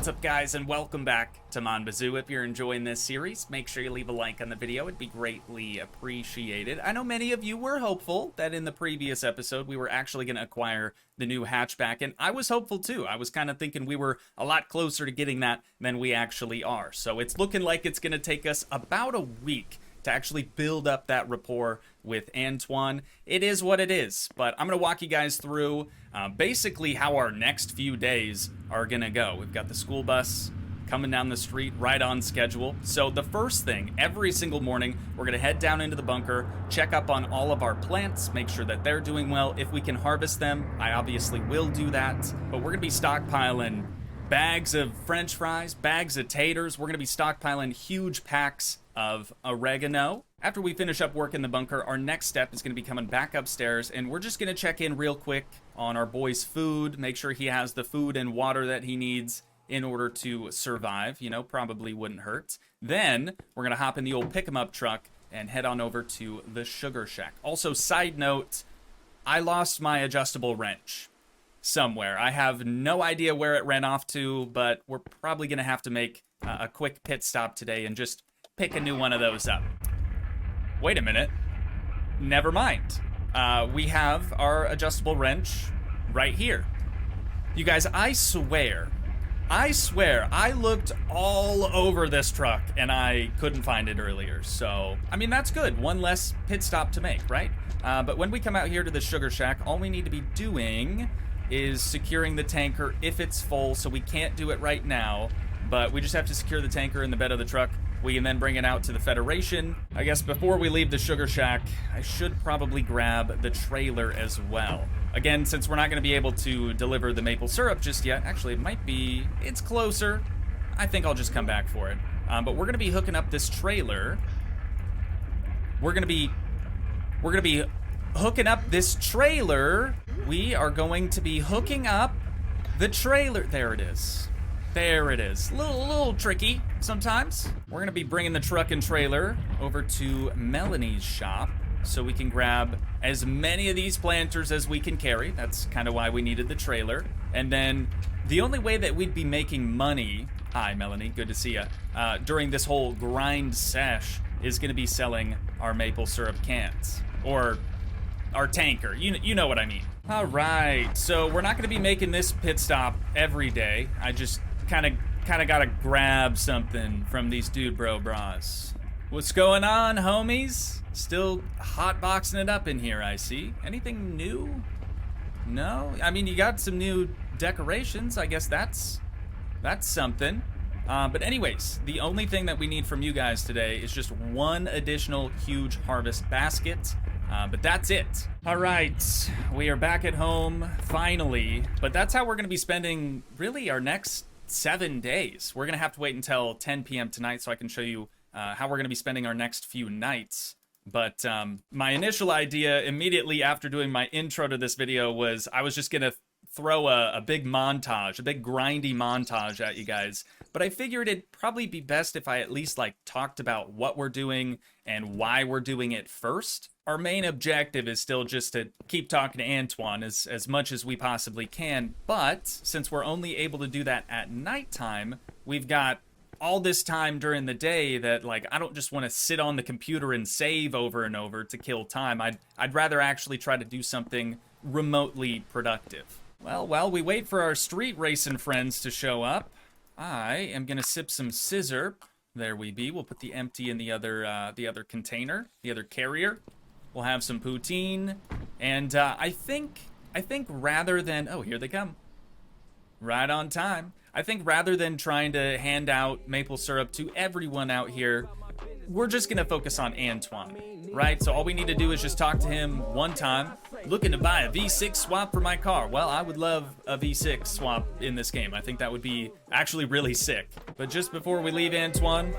What's up, guys, and welcome back to Mon Bazou. If you're enjoying this series, make sure you leave a like on the video. It'd be greatly appreciated. I know many of you were hopeful that in the previous episode we were actually going to acquire the new hatchback, and I was hopeful too. I was kind of thinking we were a lot closer to getting that than we actually are. So it's looking like it's going to take us about a week to actually build up that rapport with Antoine. It is what it is, but I'm going to walk you guys through basically how our next few days are going to go. We've got the school bus coming down the street right on schedule. So the first thing, every single morning, we're going to head down into the bunker, check up on all of our plants, make sure that they're doing well. If we can harvest them, I obviously will do that, but we're going to be stockpiling bags of French fries, bags of taters. We're going to be stockpiling huge packs of oregano. After we finish up work in the bunker, our next step is going to be coming back upstairs, and we're just going to check in real quick on our boy's food, make sure he has the food and water that he needs in order to survive. You know, probably wouldn't hurt. Then we're going to hop in the old pick-em-up truck and head on over to the sugar shack. Also, side note, I lost my adjustable wrench somewhere. I have no idea where it ran off to, but we're probably going to have to make a quick pit stop today and just pick a new one of those up. Wait a minute. Never mind. We have our adjustable wrench right here. You guys, I swear, I looked all over this truck and I couldn't find it earlier. So, I mean, that's good. One less pit stop to make, right? But when we come out here to the sugar shack, all we need to be doing is securing the tanker if it's full. So we can't do it right now, but we just have to secure the tanker in the bed of the truck. We can then bring it out to the Federation. I guess before we leave the sugar shack, I should probably grab the trailer as well. Again, since we're not going to be able to deliver the maple syrup just yet, actually it might be, it's closer. I think I'll just come back for it. But we're going to be hooking up this trailer. We're going to be hooking up this trailer. We are going to be hooking up the trailer. There it is. There it is. A little tricky sometimes. We're going to be bringing the truck and trailer over to Melanie's shop so we can grab as many of these planters as we can carry. That's kind of why we needed the trailer. And then the only way that we'd be making money, hi Melanie, good to see ya, during this whole grind sesh is going to be selling our maple syrup cans. Or our tanker. You know what I mean. All right, so we're not going to be making this pit stop every day. I just kind of gotta grab something from these dude bro bras. What's going on, homies? Still hotboxing it up in here, I see. Anything new? No? I mean, you got some new decorations. I guess that's something. But anyways, the only thing that we need from you guys today is just one additional huge harvest basket. But that's it. All right, we are back at home, finally. But that's how we're gonna be spending, really, our next 7 days. We're gonna have to wait until 10 p.m. tonight so I can show you how we're gonna be spending our next few nights. But my initial idea immediately after doing my intro to this video was I was just gonna throw a big montage, a big grindy montage at you guys. But I figured it'd probably be best if I at least talked about what we're doing and why we're doing it first. Our main objective is still just to keep talking to Antoine as much as we possibly can, but since we're only able to do that at nighttime, we've got all this time during the day that I don't just want to sit on the computer and save over and over to kill time. I'd rather actually try to do something remotely productive. Well, while we wait for our street racing friends to show up, I am gonna sip some scissor. There we be. We'll put the empty in the other container, the other carrier. We'll have some poutine, and I think rather than, oh, here they come, right on time. I think rather than trying to hand out maple syrup to everyone out here, we're just gonna focus on Antoine, right? So all we need to do is just talk to him one time. Looking to buy a V6 swap for my car. Well, I would love a V6 swap in this game. I think that would be actually really sick. But just before we leave, Antoine,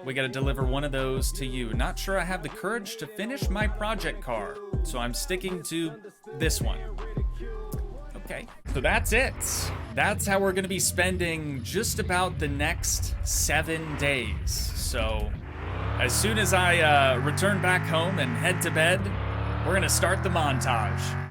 we gotta deliver one of those to you. Not sure I have the courage to finish my project car, so I'm sticking to this one. Okay, so that's it. That's how we're gonna be spending just about the next 7 days. So as soon as I return back home and head to bed, we're gonna start the montage.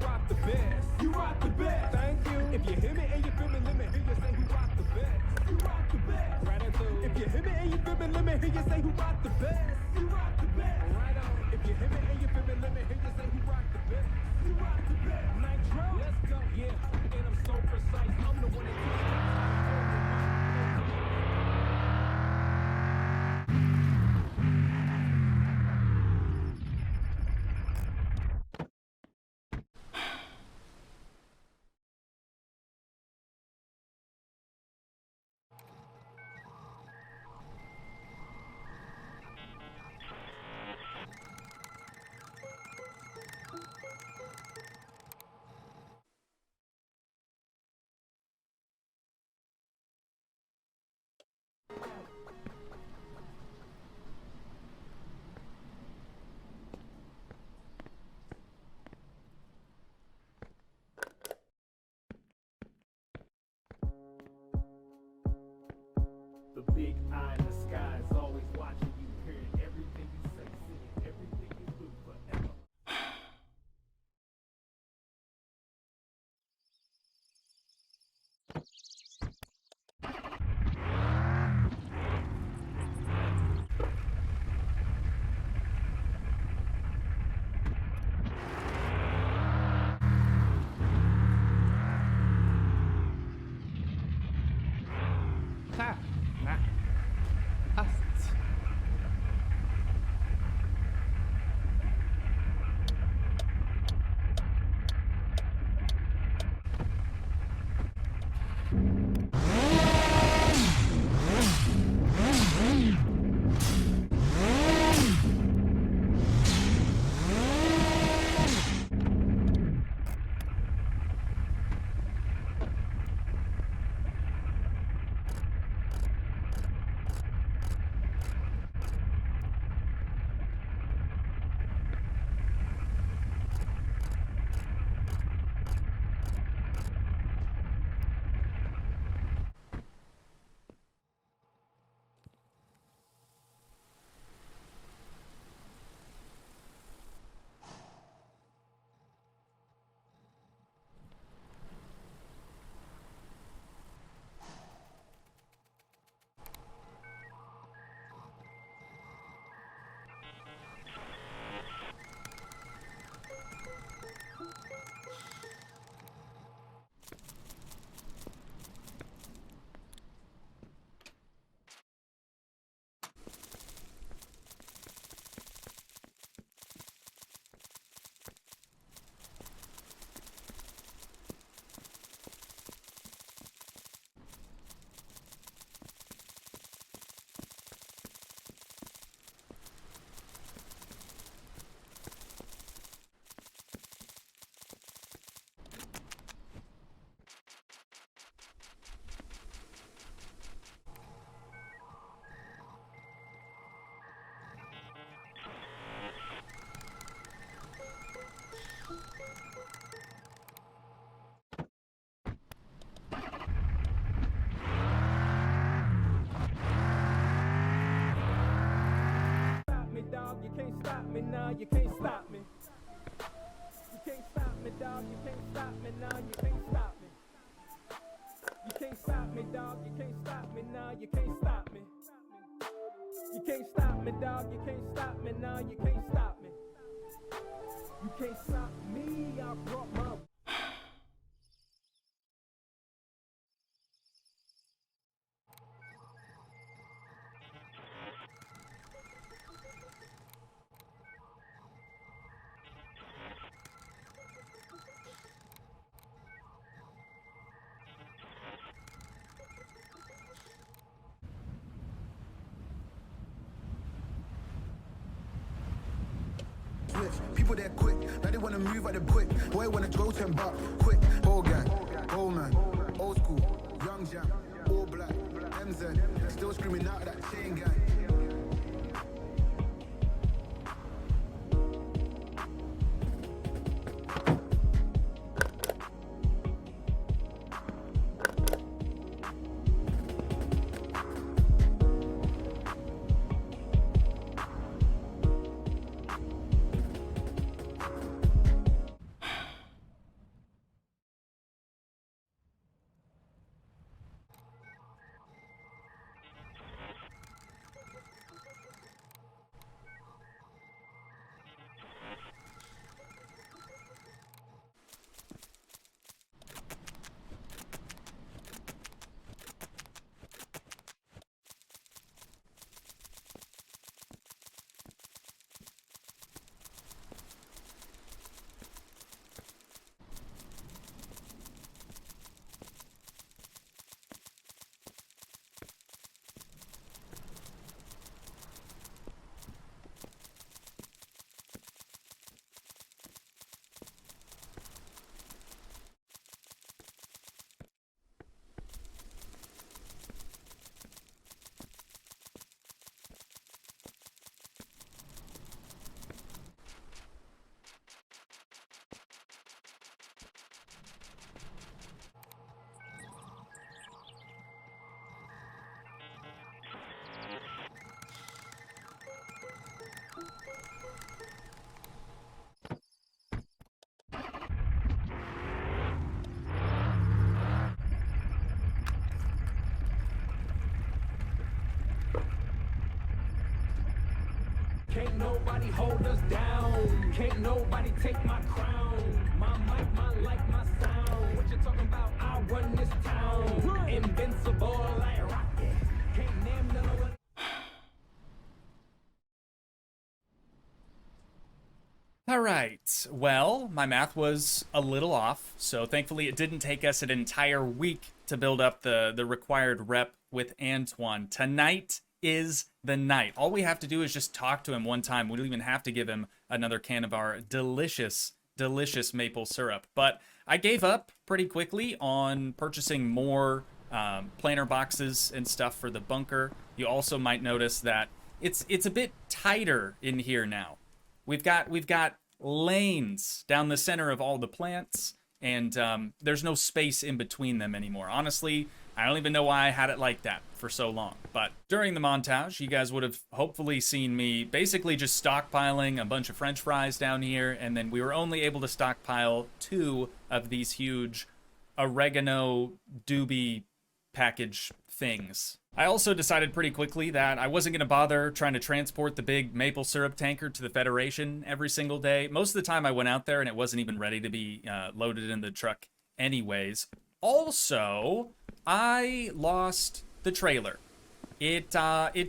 rock the best. You rock the best. Thank you. If you hear me and you feel me, let me hear you say who rock the best. You rock the best. Right on through. If you hear me and you feel me, let me hear you say who rock the best. You rock the best. Right on. If you hear me and you feel me, let me hear you say who rock the best. You rock the best. Nitro. Let's go. Yeah. And I'm so precise. I'm the one that keeps the big eye in the sky is always watching you, hearing everything you say, seeing everything you do forever. Ha! Na. Hast. Dog, you can't stop me now, you can't stop me. You can't stop me, dog, you can't stop me now, you can't stop me. You can't stop me, dog, you can't stop me now, you can't stop me. You can't stop me, dog, you can't stop me now, you can't stop me. You can't stop me, I brought my People they're quick, now they wanna move at the quick. Boy wanna throw 10 bucks, quick. Whole gang, old man, old school, young jam, all black, MZ, still screaming out of that chain gang. Can't nobody hold us down. Can't nobody take my crown. My mic, my light, my sound. What you talking about? I run this town. Invincible like rocket. Can't name none of it. All right, well, my math was a little off, so thankfully it didn't take us an entire week to build up the required rep with Antoine. Tonight is the night. All we have to do is just talk to him one time. We don't even have to give him another can of our delicious, delicious maple syrup. But I gave up pretty quickly on purchasing more planter boxes and stuff for the bunker. You also might notice that it's a bit tighter in here now. We've got lanes down the center of all the plants, and there's no space in between them anymore. Honestly, I don't even know why I had it like that for so long. But during the montage, you guys would have hopefully seen me basically just stockpiling a bunch of French fries down here, and then we were only able to stockpile 2 of these huge oregano doobie package things. I also decided pretty quickly that I wasn't going to bother trying to transport the big maple syrup tanker to the Federation every single day. Most of the time I went out there and it wasn't even ready to be loaded in the truck anyways. Also, I lost the trailer. It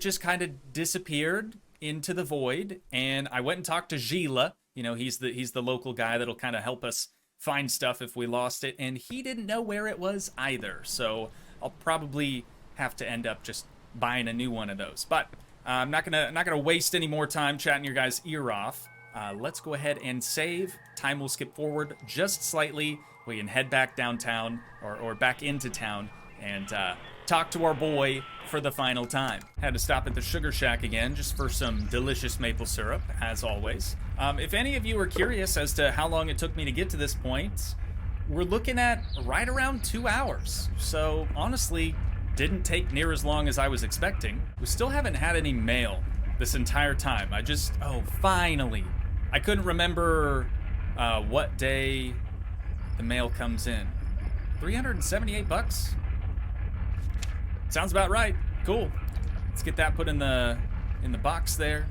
just kind of disappeared into the void, and I went and talked to Gilles. You know, he's the local guy that'll kind of help us find stuff if we lost it, and he didn't know where it was either. So I'll probably have to end up just buying a new one of those. But I'm not gonna waste any more time chatting your guys' ear off. Let's go ahead and save. Time will skip forward just slightly. We can head back downtown or back into town and talk to our boy for the final time. Had to stop at the Sugar Shack again just for some delicious maple syrup, as always. If any of you are curious as to how long it took me to get to this point, we're looking at right around 2 hours. So honestly, didn't take near as long as I was expecting. We still haven't had any mail this entire time. Oh, finally. I couldn't remember what day the mail comes in. 378 bucks? Sounds about right. Cool. Let's get that put in the box there.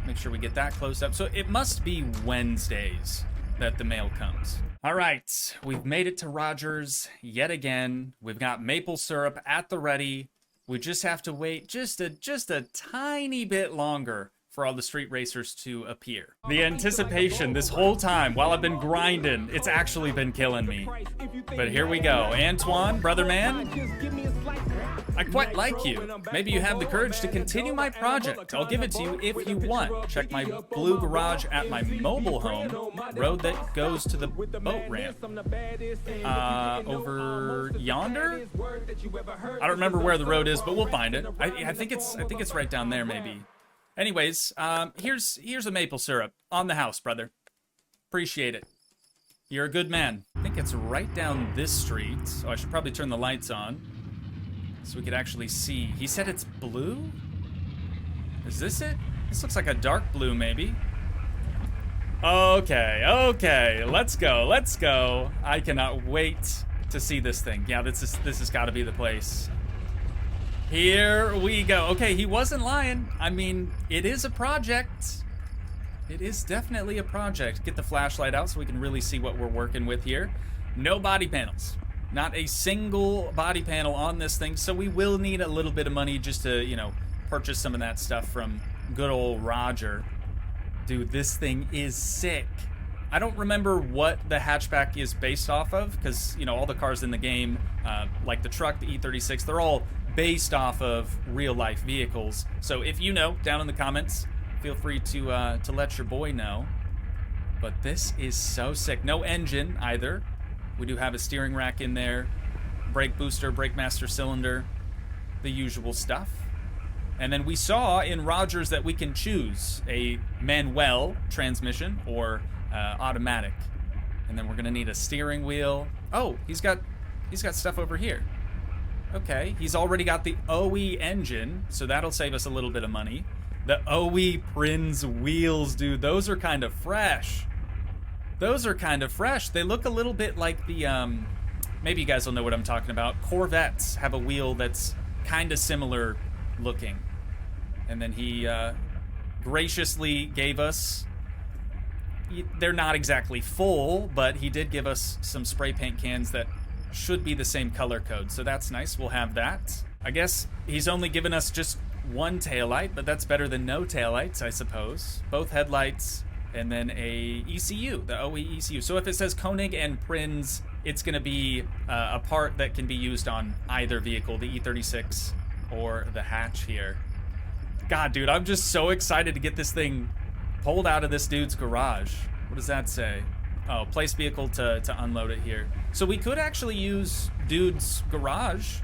Make sure we get that closed up. So it must be Wednesdays that the mail comes. All right, we've made it to Rogers yet again. We've got maple syrup at the ready. We just have to wait just a tiny bit longer for all the street racers to appear. The anticipation this whole time while I've been grinding, it's actually been killing me. But here we go. Antoine, brother man, I quite like you. Maybe you have the courage to continue my project. I'll give it to you if you want. Check my blue garage at my mobile home, road that goes to the boat ramp. Over yonder? I don't remember where the road is, but we'll find it. I think it's right down there maybe. Anyways, here's a maple syrup on the house, brother. Appreciate it. You're a good man. I think it's right down this street. Oh, I should probably turn the lights on so we could actually see. He said it's blue? Is this it? This looks like a dark blue, maybe. Okay, let's go. I cannot wait to see this thing. Yeah, this has got to be the place. Here we go. Okay, he wasn't lying. I mean, it is a project. It is definitely a project. Get the flashlight out so we can really see what we're working with here. No body panels. Not a single body panel on this thing, so we will need a little bit of money just to, you know, purchase some of that stuff from good old Roger. Dude, this thing is sick. I don't remember what the hatchback is based off of, because, you know, all the cars in the game, like the truck, the E36, they're all based off of real-life vehicles. So if you know, down in the comments, feel free to let your boy know. But this is so sick. No engine either. We do have a steering rack in there, brake booster, brake master cylinder, the usual stuff. And then we saw in Rogers that we can choose a manual transmission or automatic. And then we're gonna need a steering wheel. Oh, he's got stuff over here. Okay, he's already got the OE engine, so that'll save us a little bit of money. The OE Prinz wheels, dude, those are kind of fresh. Those are kind of fresh. They look a little bit like the, maybe you guys will know what I'm talking about. Corvettes have a wheel that's kind of similar looking. And then he graciously gave us. They're not exactly full, but he did give us some spray paint cans that should be the same color code, so that's nice. We'll have that. I guess he's only given us just one taillight, but that's better than no taillights, I suppose. Both headlights, and then a ECU, the OE ECU. So if it says Koenig and Prinz, it's going to be a part that can be used on either vehicle, the E36 or the hatch here. God, dude, I'm just so excited to get this thing pulled out of this dude's garage. What does that say? Oh, place vehicle to unload it here. So we could actually use dude's garage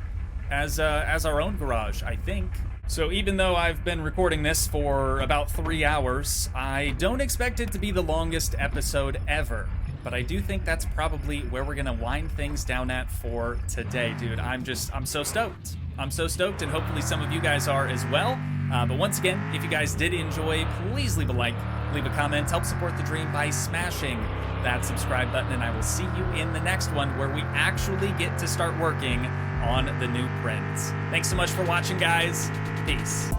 as our own garage, I think. So even though I've been recording this for about 3 hours, I don't expect it to be the longest episode ever. But I do think that's probably where we're gonna wind things down at for today, dude. I'm so stoked. I'm so stoked, and hopefully some of you guys are as well. But once again, if you guys did enjoy, please leave a like, leave a comment, help support the dream by smashing that subscribe button, and I will see you in the next one where we actually get to start working on the new Prinz. Thanks so much for watching, guys. Peace.